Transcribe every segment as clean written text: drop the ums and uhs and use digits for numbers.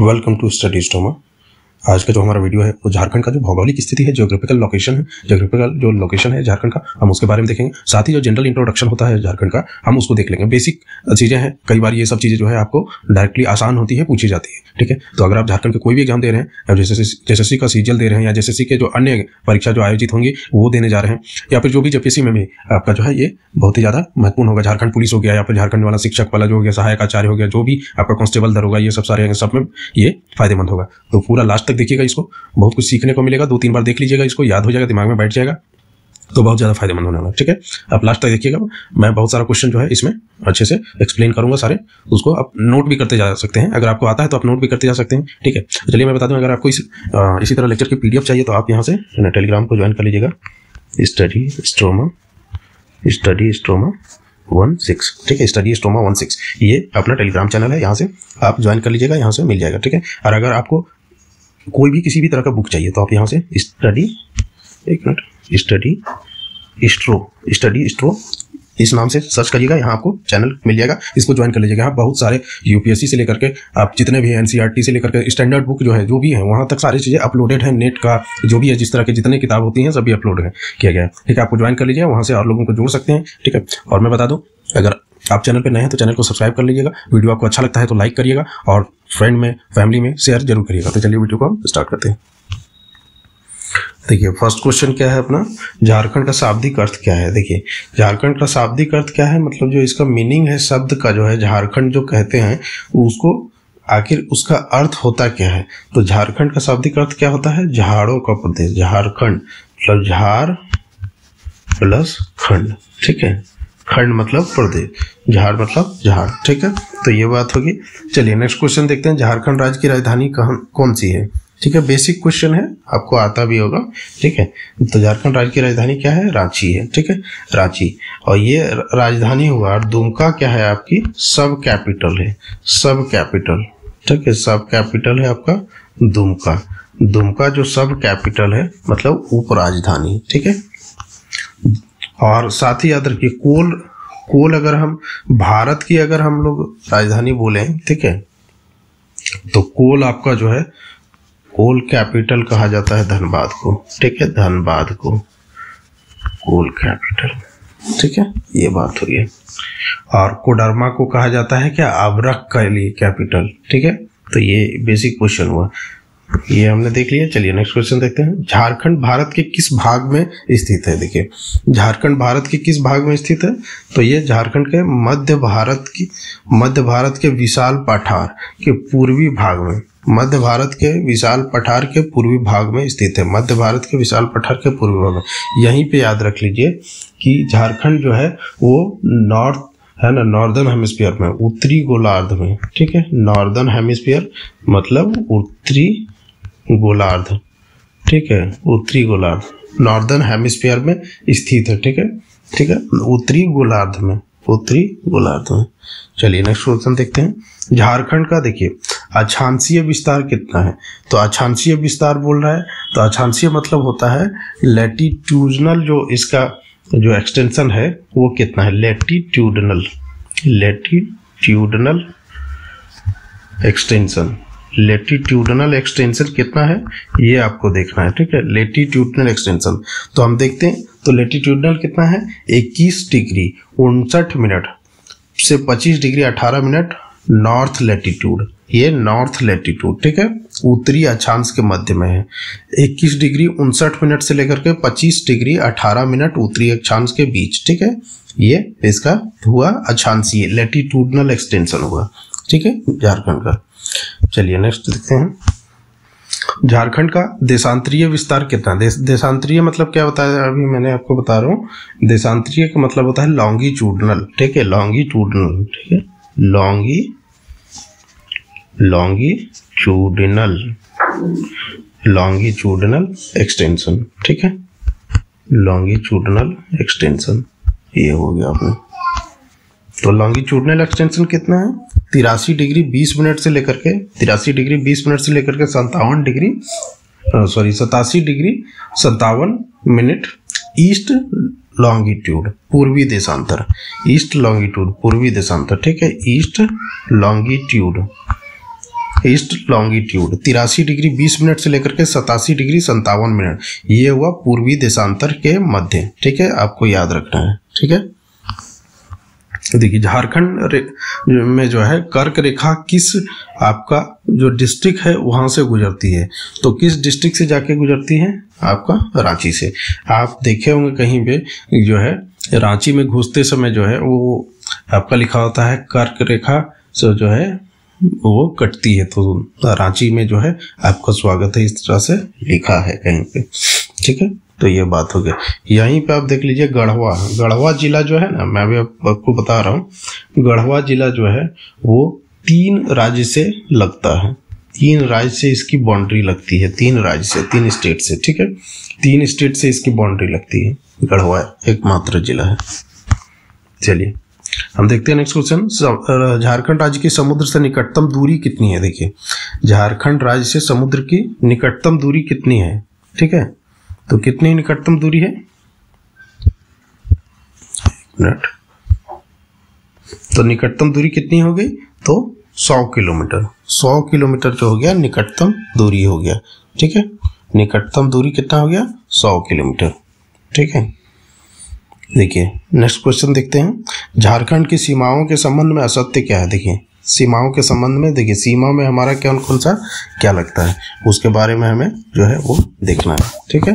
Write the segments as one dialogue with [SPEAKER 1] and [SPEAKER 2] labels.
[SPEAKER 1] Welcome to study stoma. आज का जो हमारा वीडियो है वो झारखंड का जो भौगोलिक स्थिति है, ज्योग्राफिकल लोकेशन है, ज्योग्राफिकल जो लोकेशन है झारखंड का, हम उसके बारे में देखेंगे। साथ ही जो जनरल इंट्रोडक्शन होता है झारखंड का, हम उसको देख लेंगे। बेसिक चीज़ें हैं, कई बार ये सब चीज़ें जो है आपको डायरेक्टली आसान होती है, पूछी जाती है। ठीक है, तो अगर आप झारखंड के कोई भी एग्जाम दे रहे हैं, या जेएसएससी का सीजीएल दे रहे हैं, या जेएसएससी के जो अन्य परीक्षा जो आयोजित होंगी वो देने जा रहे हैं, या फिर जो भी जेपीएससी में भी आपका जो है ये बहुत ही ज़्यादा महत्वपूर्ण होगा। झारखंड पुलिस हो गया, या फिर झारखंड वाला शिक्षक वाला जो हो गया, सहायक आचार्य हो गया, जो भी आपका कांस्टेबल दर होगा, ये सब सारे सब में ये फायदेमंद होगा। तो पूरा लास्ट तक देखिएगा, इसको बहुत कुछ सीखने को मिलेगा। 2-3 बार देख लीजिएगा, इसको याद हो जाएगा, दिमाग में बैठ जाएगा, तो बहुत ज़्यादा फायदेमंद होने वाला है। ठीक है, आप लास्ट तक देखिएगा। मैं बहुत सारा क्वेश्चन जो है इसमें अच्छे से एक्सप्लेन करूंगा सारे, उसको आप नोट भी करते जा सकते हैं। अगर आपको आता है तो आप नोट भी करते जा सकते हैं। ठीक है, चलिए मैं बता दूं, अगर आपको इसी तरह लेक्चर की पीडीएफ चाहिए तो आप यहाँ से टेलीग्राम को ज्वाइन कर लीजिएगा। स्टडी स्टोमा 16, ठीक है, स्टडी स्टोमा 16, ये अपना टेलीग्राम चैनल है, यहाँ से आप ज्वाइन कर लीजिएगा, यहाँ से मिल जाएगा। ठीक है, और अगर आपको कोई भी किसी भी तरह का बुक चाहिए तो आप यहाँ से स्टडी स्ट्रो इस नाम से सर्च करिएगा, यहाँ आपको चैनल मिल जाएगा, इसको ज्वाइन कर लीजिएगा। यहाँ बहुत सारे यूपीएससी से लेकर के आप जितने भी हैं, एनसीईआरटी से लेकर के स्टैंडर्ड बुक जो है, जो भी है, वहाँ तक सारी चीज़ें अपलोडेड है। नेट का जो भी है, जिस तरह की जितनी किताब होती हैं सभी अपलोड है किया गया है। ठीक है, आपको ज्वाइन कर लीजिए, वहाँ से और लोगों को जोड़ सकते हैं। ठीक है, और मैं बता दूँ, अगर आप चैनल पे नए हैं तो चैनल को सब्सक्राइब कर लीजिएगा। वीडियो आपको अच्छा लगता है तो लाइक करिएगा, और फ्रेंड में, फैमिली में शेयर जरूर करिएगा। तो चलिए वीडियो को हम स्टार्ट करते हैं। देखिए, फर्स्ट क्वेश्चन क्या है अपना, झारखंड का शाब्दिक अर्थ क्या है। देखिए, झारखंड का शाब्दिक अर्थ क्या है, मतलब जो इसका मीनिंग है शब्द का, जो है झारखंड जो कहते हैं उसको आखिर उसका अर्थ होता क्या है। तो झारखंड का शाब्दिक अर्थ क्या होता है, झाड़ों का प्रदेश। झारखंड मतलब झार प्लस खंड, ठीक है, खंड मतलब प्रदेश, झाड़ मतलब झाड़। ठीक है, तो ये बात होगी। चलिए नेक्स्ट क्वेश्चन देखते हैं, झारखंड राज्य की राजधानी कौन सी है। ठीक है, बेसिक क्वेश्चन है, आपको आता भी होगा। ठीक है, तो झारखंड राज्य की राजधानी क्या है, रांची है। ठीक है, रांची, और ये राजधानी हुआ। और दुमका क्या है, आपकी सब कैपिटल है, सब कैपिटल। ठीक है, सब कैपिटल है आपका दुमका। दुमका जो सब कैपिटल है मतलब उप राजधानी। ठीक है, और साथ ही याद रखिए, कोल अगर हम भारत की अगर हम लोग राजधानी बोले, ठीक है, तो कोल आपका जो है, कोल कैपिटल कहा जाता है धनबाद को। ठीक है, धनबाद को कोल कैपिटल। ठीक है, ये बात हुई है। और कोडरमा को कहा जाता है क्या, अबरख के लिए कैपिटल। ठीक है, तो ये बेसिक क्वेश्चन हुआ, ये हमने देख लिया। चलिए नेक्स्ट क्वेश्चन देखते हैं, झारखंड भारत के किस भाग में स्थित है। देखिए, झारखंड भारत के किस भाग में स्थित है, तो ये झारखंड के मध्य भारत के विशाल पठार के पूर्वी भाग में, मध्य भारत के विशाल पठार के पूर्वी भाग में स्थित है। मध्य भारत के विशाल पठार के पूर्वी भाग में, यहीं पे याद रख लीजिए कि झारखंड जो है वो नॉर्थ है ना, नॉर्दर्न हेमिस्फीयर में, उत्तरी गोलार्ध में। ठीक है, नॉर्दर्न हेमिस्फीयर मतलब उत्तरी गोलार्ध। ठीक है, उत्तरी गोलार्ध नॉर्दर्न हेमिस्फीयर में स्थित है। ठीक है, ठीक है, उत्तरी गोलार्ध में, उत्तरी गोलार्ध में। चलिए नेक्स्ट क्वेश्चन देखते हैं, झारखंड का देखिए अक्षांशीय विस्तार कितना है। तो अक्षांशीय विस्तार बोल रहा है, तो अक्षांशीय मतलब होता है लैटिट्यूडनल, जो इसका जो एक्सटेंशन है वो कितना है, लैटिट्यूडनल एक्सटेंशन। लैटिट्यूडनल एक्सटेंशन कितना है ये आपको देखना है। ठीक है, लैटिट्यूडनल एक्सटेंशन तो हम देखते हैं, तो लैटिट्यूडनल कितना है, 21 डिग्री 59 मिनट से 25 डिग्री 18 मिनट नॉर्थ लैटिट्यूड, ये नॉर्थ लैटिट्यूड। ठीक है, उत्तरी अक्षांश के मध्य में है। 21 डिग्री 59 मिनट से लेकर के 25 डिग्री 18 मिनट उत्तरी अक्षांश के बीच। ठीक है, ये इसका हुआ अक्षांशीय लैटिट्यूडनल एक्सटेंशन हुआ। ठीक है, झारखंड का। चलिए नेक्स्ट देखते हैं, झारखंड का देशांतरीय विस्तार कितना। देशांतरीय मतलब क्या होता है, अभी मैंने आपको बता रहा हूँ। देशांतरीय का मतलब होता है लॉन्गिट्यूडनल। ठीक है, लॉन्गिट्यूडनल। ठीक है, लॉन्गिट्यूडनल एक्सटेंशन। ठीक है, लॉन्गिट्यूडनल एक्सटेंशन ये हो गया आपने। तो लॉन्गिट्यूडनल एक्सटेंशन कितना है, 83 डिग्री 20 मिनट से लेकर के 87 degree 57 degree 57 minute east longitude, पूर्वी देशांतर, ईस्ट लॉन्गिट्यूड पूर्वी देशांतर। ठीक है, east longitude east longitude 83 degree 20 minute से लेकर के 87 डिग्री 57 मिनट, ये हुआ पूर्वी देशांतर के मध्य। ठीक है, आपको याद रखना है। ठीक है, देखिए झारखंड में जो है कर्क रेखा किस आपका जो डिस्ट्रिक्ट है वहां से गुजरती है, तो किस डिस्ट्रिक्ट से जाके गुजरती है? आपका रांची से। आप देखे होंगे कहीं पे जो है रांची में घुसते समय जो है वो आपका लिखा होता है कर्क रेखा से जो है वो कटती है, तो रांची में जो है आपका स्वागत है, इस तरह से लिखा है कहीं पे। ठीक है, तो ये बात हो गई। यहीं पे आप देख लीजिए गढ़वा जिला जो है ना, मैं भी आपको बता रहा हूँ, गढ़वा जिला जो है वो 3 राज्य से लगता है, 3 राज्य से इसकी बाउंड्री लगती है, 3 राज्य से, 3 स्टेट से। ठीक है, 3 स्टेट से इसकी बाउंड्री लगती है। गढ़वा एकमात्र जिला है। चलिए हम देखते हैं नेक्स्ट क्वेश्चन। झारखंड राज्य की समुद्र से निकटतम दूरी कितनी है? देखिए झारखंड राज्य से समुद्र की निकटतम दूरी कितनी है? ठीक है, तो कितनी निकटतम दूरी है? मिनट, तो निकटतम दूरी कितनी हो गई? तो 100 किलोमीटर। 100 किलोमीटर जो हो गया निकटतम दूरी हो गया। ठीक है, निकटतम दूरी कितना हो गया? 100 किलोमीटर। ठीक है, देखिए नेक्स्ट क्वेश्चन देखते हैं। झारखंड की सीमाओं के संबंध में असत्य क्या है? देखिए सीमाओं के संबंध में, देखिए सीमा में हमारा कौन सा क्या लगता है, उसके बारे में हमें जो है वो देखना है। ठीक है,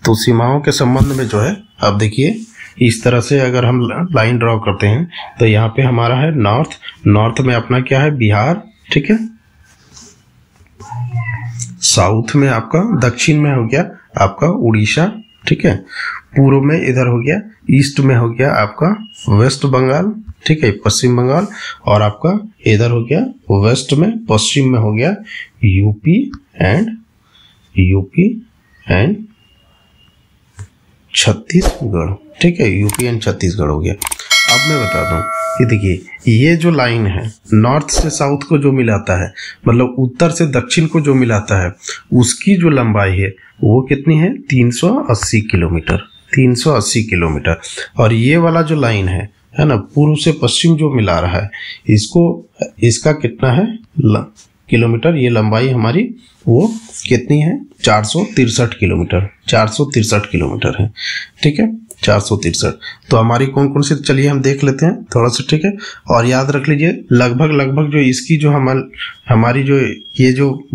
[SPEAKER 1] तो सीमाओं के संबंध में जो है अब देखिए इस तरह से अगर हम लाइन ड्रॉ करते हैं तो यहाँ पे हमारा है नॉर्थ में अपना क्या है? बिहार। ठीक है, साउथ में आपका, दक्षिण में हो गया आपका उड़ीसा। ठीक है, पूर्व में इधर हो गया, ईस्ट में हो गया आपका वेस्ट बंगाल। ठीक है, पश्चिम बंगाल, और आपका इधर हो गया वेस्ट में, पश्चिम में हो गया यूपी एंड छत्तीसगढ़। ठीक है, यूपी एंड छत्तीसगढ़ हो गया। अब मैं बता दूं कि देखिए ये जो लाइन है नॉर्थ से साउथ को जो मिलाता है, मतलब उत्तर से दक्षिण को जो मिलाता है, उसकी जो लंबाई है वो कितनी है? 380 किलोमीटर। 380 किलोमीटर। और ये वाला जो लाइन है ना, पूर्व से पश्चिम जो मिला रहा है, इसका कितना है किलोमीटर? ये लंबाई हमारी वो कितनी है? 463 किलोमीटर। 463 किलोमीटर है। ठीक है, 463। तो हमारी कौन कौन सी, चलिए हम देख लेते हैं थोड़ा सा। ठीक है, और याद रख लीजिए लगभग जो इसकी जो हमारी जो ये जो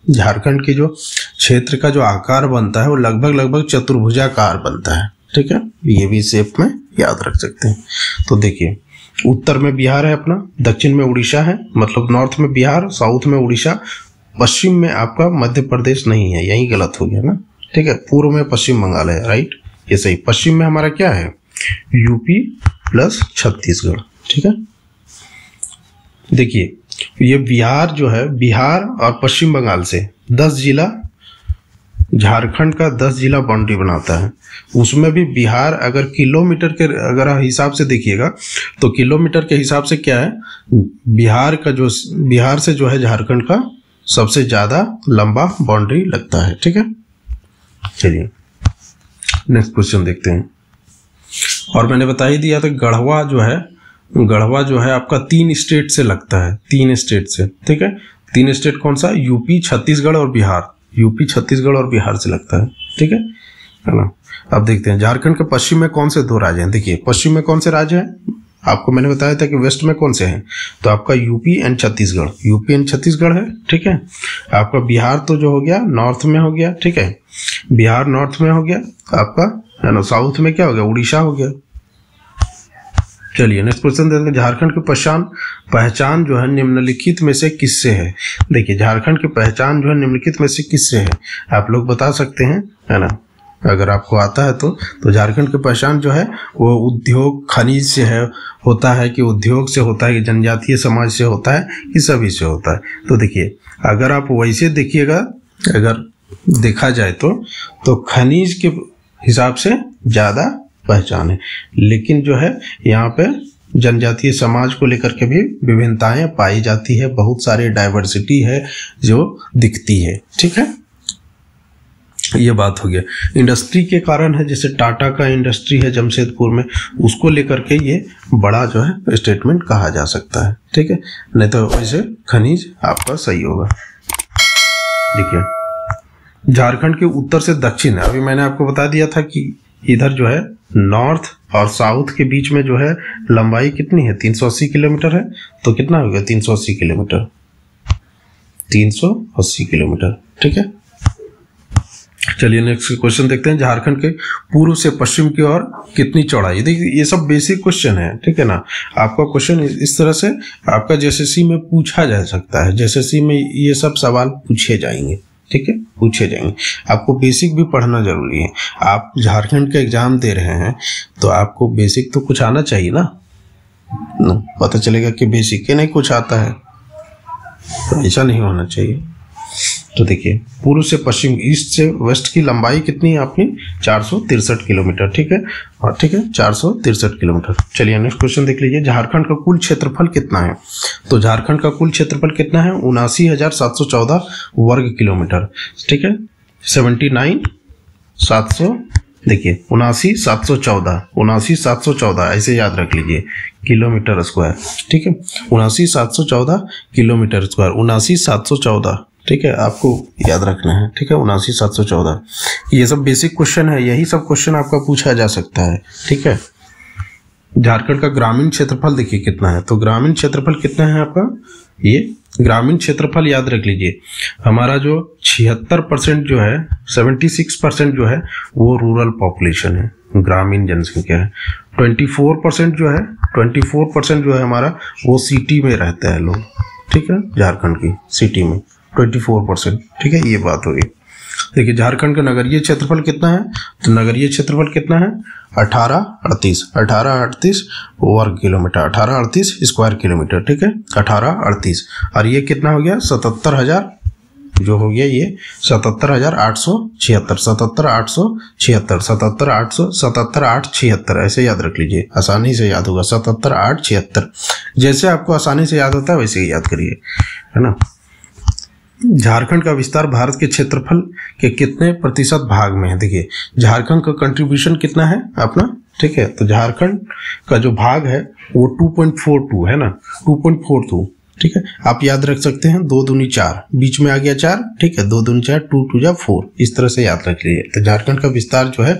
[SPEAKER 1] झारखंड के जो क्षेत्र का जो आकार बनता है वो लगभग चतुर्भुजाकार बनता है। ठीक है, ये भी शेप में याद रख सकते हैं। तो देखिए उत्तर में बिहार है अपना, दक्षिण में उड़ीसा है, मतलब नॉर्थ में बिहार, साउथ में उड़ीसा, पश्चिम में आपका मध्य प्रदेश नहीं है, यही गलत हो गया ना। ठीक है, पूर्व में पश्चिम बंगाल है, राइट, ये सही। पश्चिम में हमारा क्या है? UP plus Chhattisgarh. ठीक है, देखिए ये बिहार जो है, बिहार और पश्चिम बंगाल से 10 जिला, झारखंड का 10 जिला बाउंड्री बनाता है। उसमें भी बिहार अगर किलोमीटर के अगर हिसाब से देखिएगा तो किलोमीटर के हिसाब से क्या है, बिहार से जो है झारखंड का सबसे ज्यादा लंबा बाउंड्री लगता है। ठीक है, चलिए नेक्स्ट क्वेश्चन देखते हैं। और मैंने बता ही दिया था गढ़वा जो है आपका 3 स्टेट से लगता है, 3 स्टेट से। ठीक है, 3 स्टेट कौन सा? यूपी, छत्तीसगढ़ और बिहार। यूपी, छत्तीसगढ़ और बिहार से लगता है। ठीक है ना। अब देखते हैं झारखंड के पश्चिम में कौन से 2 राज्य हैं। देखिए पश्चिम में कौन से राज्य हैं, आपको मैंने बताया था कि वेस्ट में कौन से हैं, तो आपका यूपी एंड छत्तीसगढ़ है। ठीक है, आपका बिहार तो जो हो गया नॉर्थ में हो गया। ठीक है, बिहार नॉर्थ में हो गया आपका, है ना। साउथ में क्या हो गया? उड़ीसा हो गया। चलिए नेक्स्ट क्वेश्चन देखेंगे। झारखंड की पहचान जो है निम्नलिखित में से किससे है? देखिए झारखंड की पहचान जो है निम्नलिखित में से किससे है, आप लोग बता सकते हैं, है ना, अगर आपको आता है तो झारखंड की पहचान जो है वो उद्योग, खनिज से है, होता है कि उद्योग से होता है कि जनजातीय समाज से होता है कि सभी से होता है। तो देखिए अगर आप वैसे देखिएगा, अगर देखा जाए तो खनिज के हिसाब से ज़्यादा पहचान है, लेकिन जो है यहाँ पे जनजातीय समाज को लेकर के भी विभिन्नताएं पाई जाती है, बहुत सारी डाइवर्सिटी है जो दिखती है। ठीक है, ये बात हो गया। इंडस्ट्री के कारण है, जैसे टाटा का इंडस्ट्री है जमशेदपुर में, उसको लेकर के ये बड़ा जो है स्टेटमेंट कहा जा सकता है, ठीक है। नहीं तो वैसे खनिज आपका सही होगा। देखिए झारखंड के उत्तर से दक्षिण, अभी मैंने आपको बता दिया था कि इधर जो है नॉर्थ और साउथ के बीच में जो है लंबाई कितनी है, 380 किलोमीटर है। तो कितना हो गया 380 किलोमीटर, 380 किलोमीटर, ठीक है। चलिए नेक्स्ट क्वेश्चन देखते हैं। झारखंड के पूर्व से पश्चिम की ओर कितनी चौड़ाई। देखिए ये सब बेसिक क्वेश्चन है, ठीक है ना। आपका क्वेश्चन इस तरह से आपका जेएसएससी में पूछा जा सकता है। जेएसएससी में ये सब सवाल पूछे जाएंगे, ठीक है, पूछे जाएंगे। आपको बेसिक भी पढ़ना जरूरी है। आप झारखंड का एग्जाम दे रहे हैं तो आपको बेसिक तो कुछ आना चाहिए ना। पता चलेगा कि बेसिक के नहीं कुछ आता है, तो ऐसा नहीं होना चाहिए। तो देखिए पूर्व से पश्चिम, ईस्ट से वेस्ट की लंबाई कितनी है अपनी, 463 किलोमीटर, ठीक है। और ठीक है 463 किलोमीटर। चलिए नेक्स्ट क्वेश्चन देख लीजिए। झारखंड का कुल क्षेत्रफल कितना है। तो झारखंड का कुल क्षेत्रफल कितना है, 79,714 वर्ग किलोमीटर, ठीक है। 79,700, देखिए 79,714 ऐसे याद रख लीजिए, किलोमीटर स्क्वायर, ठीक है। 79,714 किलोमीटर स्क्वायर, 79,714, ठीक है, आपको याद रखना है, ठीक है। 79,714, ये सब बेसिक क्वेश्चन है, यही सब क्वेश्चन आपका पूछा जा सकता है, ठीक है। झारखंड का ग्रामीण क्षेत्रफल देखिए कितना है। तो ग्रामीण क्षेत्रफल कितना है आपका, ये ग्रामीण क्षेत्रफल याद रख लीजिए। हमारा जो 76% जो है, 76% जो है वो रूरल पॉपुलेशन है, ग्रामीण जनसंख्या है। 24% जो है, 24% जो है हमारा वो सिटी में रहते हैं लोग, ठीक है। झारखंड की सिटी में 24%, ठीक है, ये बात होगी। देखिए झारखंड का नगरीय क्षेत्रफल कितना है। तो नगरीय क्षेत्रफल कितना है, 1838 वर्ग किलोमीटर, 1838 स्क्वायर किलोमीटर, ठीक है, 1838। और ये कितना हो गया, 77,000 जो हो गया ये 77,876, 77,876, 77,876 ऐसे याद रख लीजिए, आसानी से याद होगा, 77,876। जैसे आपको आसानी से याद होता है वैसे ही याद करिए, है ना। झारखंड का विस्तार भारत के क्षेत्रफल के कितने प्रतिशत भाग में है। देखिए झारखंड का कंट्रीब्यूशन कितना है अपना, ठीक है। तो झारखंड का जो भाग है वो 2.42 है ना, 2.42, ठीक है। आप याद रख सकते हैं 2 दूनी 4, बीच में आ गया 4, ठीक है, 2 दूनी 4, 2 2 जा 4, इस तरह से याद रख लीजिए। तो झारखंड का विस्तार जो है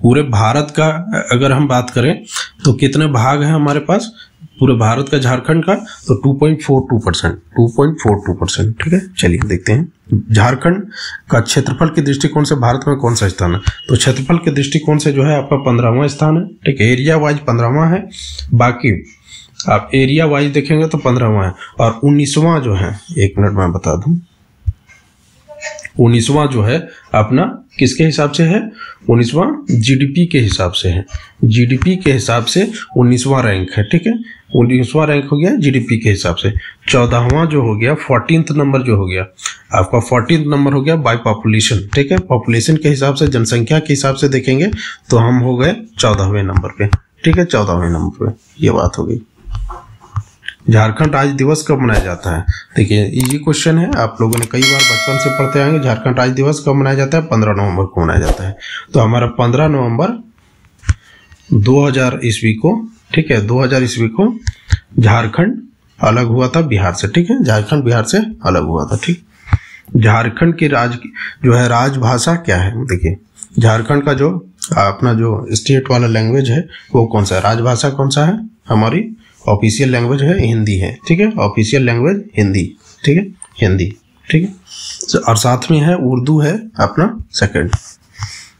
[SPEAKER 1] पूरे भारत का अगर हम बात करें तो कितने भाग है हमारे पास पूरे भारत का, झारखंड का, तो 2.42%, 2.42%, ठीक है। चलिए देखते हैं झारखंड का क्षेत्रफल के दृष्टिकोण से भारत में कौन सा स्थान है। तो क्षेत्रफल के दृष्टिकोण से जो है आपका 15वां स्थान है, ठीक है। एरिया वाइज 15वां है, बाकी आप एरिया वाइज देखेंगे तो 15वां है। और 19वां जो है, एक मिनट में बता दूं, 19वां जो है अपना किसके हिसाब से है, 19वां जीडीपी के हिसाब से है, जीडीपी के हिसाब से 19वां रैंक है, ठीक है। 19वां रैंक हो गया जीडीपी के हिसाब से। 14वां जो हो गया, 14th नंबर जो हो गया आपका, 14th नंबर हो गया बाय पॉपुलेशन, ठीक है। पॉपुलेशन के हिसाब से, जनसंख्या के हिसाब से देखेंगे तो हम हो गए 14वें नंबर पे, ठीक है, 14वें नंबर पे, ये बात हो गई। झारखंड राज्य दिवस कब मनाया जाता है। देखिए इजी क्वेश्चन है, आप लोगों ने कई बार बचपन से पढ़ते आएंगे। झारखंड राज्य दिवस कब मनाया जाता है, 15 नवंबर को मनाया जाता है। तो हमारा 15 नवंबर 2000 ईस्वी को, ठीक है, 2000 ईस्वी को झारखंड अलग हुआ था बिहार से, ठीक है, झारखंड बिहार से अलग हुआ था, ठीक। झारखंड की जो है राजभाषा क्या है। देखिए झारखंड का जो अपना जो स्टेट वाला लैंग्वेज है वो कौन सा है, राजभाषा कौन सा है, हमारी ऑफिशियल लैंग्वेज है हिंदी है, ठीक है, ऑफिशियल लैंग्वेज हिंदी, ठीक है, हिंदी, ठीक है। और साथ में है उर्दू है अपना सेकंड।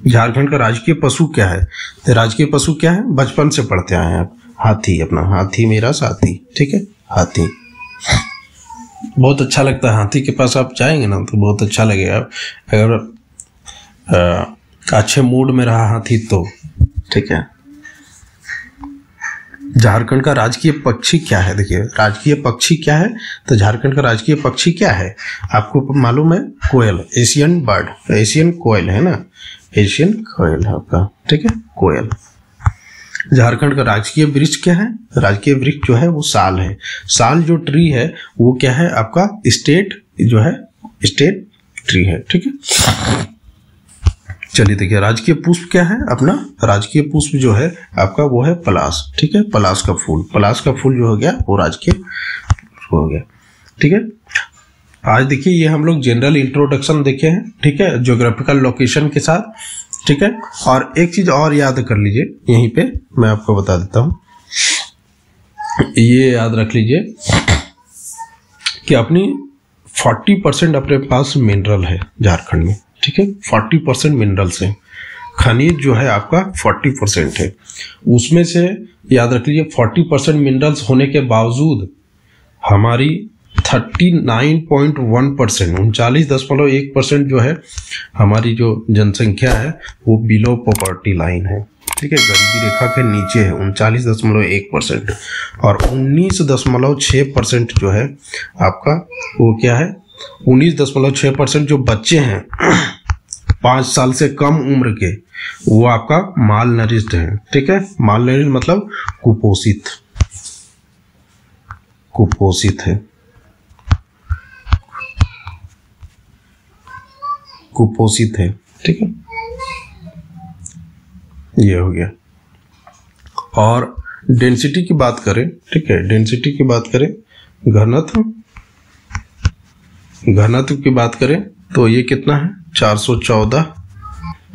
[SPEAKER 1] झारखंड का राजकीय पशु क्या है। तो राजकीय पशु क्या है, बचपन से पढ़ते आए हैं आप, हाथी, अपना हाथी मेरा साथी, ठीक है, हाथी। बहुत अच्छा लगता है, हाथी के पास आप जाएंगे ना तो बहुत अच्छा लगेगा, अगर अच्छे मूड में रहा हाथी तो, ठीक है। झारखंड का राजकीय पक्षी क्या है। देखिए राजकीय पक्षी क्या है, तो झारखंड का राजकीय पक्षी क्या है आपको मालूम है, कोयल, एशियन बर्ड, एशियन कोयल है ना, एशियन कोयल है आपका, ठीक है, कोयल। झारखंड का राजकीय वृक्ष क्या है, राजकीय वृक्ष जो है वो साल है। साल जो ट्री है वो क्या है आपका, स्टेट जो है, स्टेट ट्री है, ठीक है। चलिए देखिए, राजकीय पुष्प क्या है अपना, राजकीय पुष्प जो है आपका वो है पलाश, ठीक है, पलाश का फूल, पलाश का फूल जो हो गया वो राजकीय हो गया, ठीक है। आज देखिए ये हम लोग जनरल इंट्रोडक्शन देखे हैं, ठीक है, ज्योग्राफिकल लोकेशन के साथ, ठीक है। और एक चीज और याद कर लीजिए, यहीं पे मैं आपको बता देता हूं, ये याद रख लीजिए कि अपनी 40% अपने पास मिनरल है झारखंड में, ठीक है, 40% मिनरल्स है, खनिज जो है आपका 40% है, उसमें से याद रख लीजिए 40% मिनरल्स होने के बावजूद हमारी 39.1% 39.1% जो है हमारी जो जनसंख्या है वो बिलो पॉवर्टी लाइन है, ठीक है, गरीबी रेखा के नीचे है 39.1%, और 19.6% जो है आपका वो क्या है, 19.6% जो बच्चे हैं 5 साल से कम उम्र के वो आपका माल नरिश्ड है, ठीक है, माल नरिश्ड मतलब कुपोषित, कुपोषित है, कुपोषित है, ठीक है, ये हो गया। और डेंसिटी की बात करें, ठीक है, डेंसिटी की बात करें, घनत्व की बात करें तो ये कितना है, 414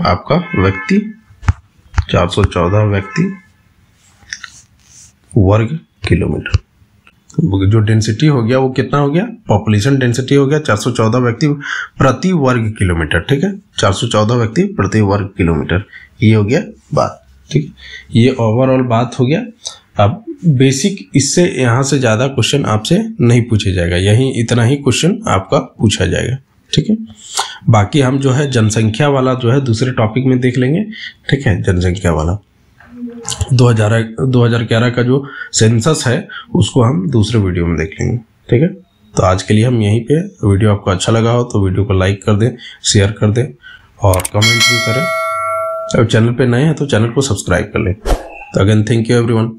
[SPEAKER 1] आपका व्यक्ति, 414 व्यक्ति वर्ग किलोमीटर। जो डेंसिटी हो गया वो कितना हो गया, पॉपुलेशन डेंसिटी हो गया 414 व्यक्ति प्रति वर्ग किलोमीटर, ठीक है, 414 व्यक्ति प्रति वर्ग किलोमीटर, ये हो गया बात, ठीक है, ये ओवरऑल बात हो गया। अब बेसिक, इससे यहाँ से ज़्यादा क्वेश्चन आपसे नहीं पूछे जाएगा, यही इतना ही क्वेश्चन आपका पूछा जाएगा, ठीक है। बाकी हम जो है जनसंख्या वाला जो है दूसरे टॉपिक में देख लेंगे, ठीक है, जनसंख्या वाला 2011 का जो सेंसस है उसको हम दूसरे वीडियो में देख लेंगे, ठीक है। तो आज के लिए हम यहीं पे, वीडियो आपको अच्छा लगा हो तो वीडियो को लाइक कर दें, शेयर कर दें और कमेंट भी करें। अब चैनल पे नए हैं तो चैनल को सब्सक्राइब कर लें। तो अगेन थैंक यू एवरीवन।